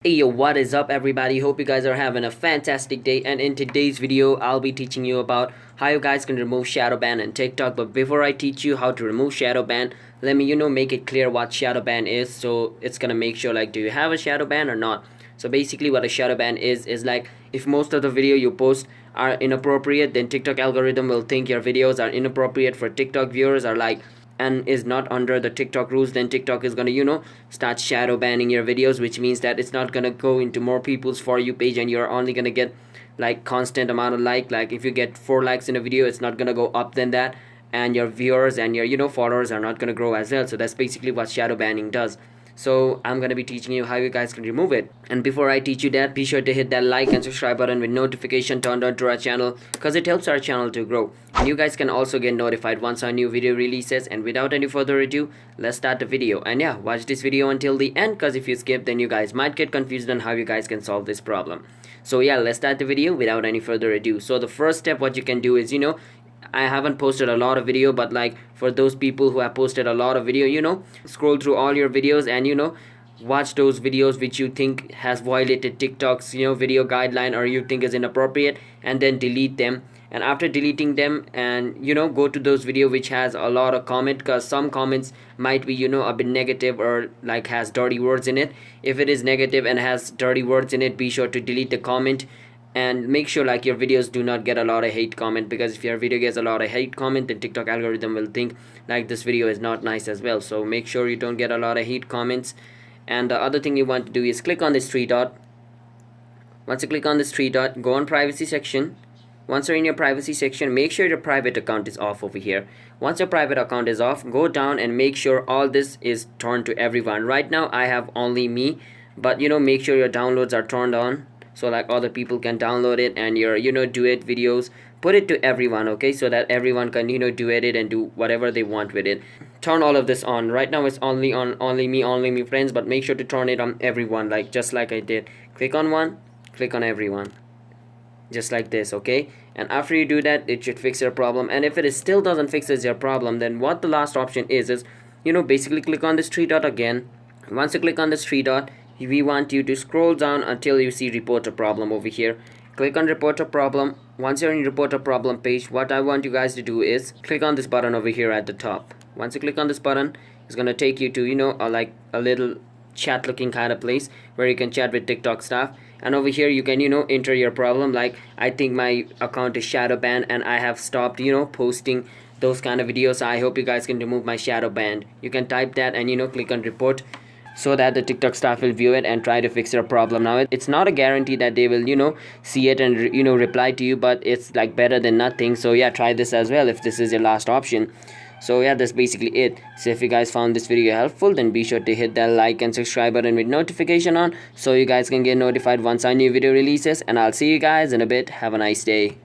Hey yo, what is up everybody? Hope you guys are having a fantastic day, and in today's video I'll be teaching you about how you guys can remove Shadowban in TikTok. But before I teach you how to remove Shadowban, let me make it clear what Shadowban is. So it's gonna make sure, like, do you have a Shadowban or not? So basically what a Shadowban is like, if most of the video you post are inappropriate, then TikTok algorithm will think your videos are inappropriate for TikTok viewers, are like, and is not under the TikTok rules. Then TikTok is gonna start shadow banning your videos, which means that it's not gonna go into more people's For You page, and you're only gonna get like constant amount of like if you get 4 likes in a video, it's not gonna go up than that, and your viewers and your followers are not gonna grow as well. So that's basically what shadow banning does. So I'm gonna be teaching you how you guys can remove it. And before I teach you that, be sure to hit that like and subscribe button with notification turned on to our channel, because it helps our channel to grow. And you guys can also get notified once our new video releases. And without any further ado, let's start the video. And yeah, watch this video until the end, because if you skip, then you guys might get confused on how you guys can solve this problem. So yeah, let's start the video without any further ado. So the first step what you can do is, I haven't posted a lot of video, but like, for those people who have posted a lot of video, scroll through all your videos and watch those videos which you think has violated TikTok's video guideline, or you think is inappropriate, and then delete them. And after deleting them, and go to those video which has a lot of comment, because some comments might be a bit negative, or like has dirty words in it. If it is negative and has dirty words in it, be sure to delete the comment, and make sure like your videos do not get a lot of hate comment, because if your video gets a lot of hate comment, then TikTok algorithm will think like this video is not nice as well. So make sure you don't get a lot of hate comments. And the other thing you want to do is click on this three dot. Once you click on this three dot, go on privacy section. Once you're in your privacy section, make sure your private account is off over here. Once your private account is off, go down and make sure all this is turned to everyone. Right now I have only me, but make sure your downloads are turned on, so like other people can download it, and your duet videos, put it to everyone, okay, so that everyone can duet it and do whatever they want with it. Turn all of this on. Right now it's only on only me friends, but make sure to turn it on everyone, like just like I did. Click on one, click on everyone, just like this, okay. And after you do that, it should fix your problem. And if it is still doesn't fixes your problem, then what the last option is basically click on this three dot again. Once you click on this three dot, we want you to scroll down until you see report a problem over here. Click on report a problem. Once you're in report a problem page, what I want you guys to do is click on this button over here at the top. Once you click on this button, it's gonna take you to like a little chat looking kind of place where you can chat with TikTok staff. And over here you can enter your problem, like, I think my account is shadow banned and I have stopped posting those kind of videos. I hope you guys can remove my shadow ban. You can type that and click on report, so that the TikTok staff will view it and try to fix your problem. Now it's not a guarantee that they will see it and reply to you, but it's like better than nothing. So yeah, try this as well if this is your last option. So yeah, that's basically it. So if you guys found this video helpful, then be sure to hit that like and subscribe button with notification on, so you guys can get notified once our new video releases. And I'll see you guys in a bit. Have a nice day.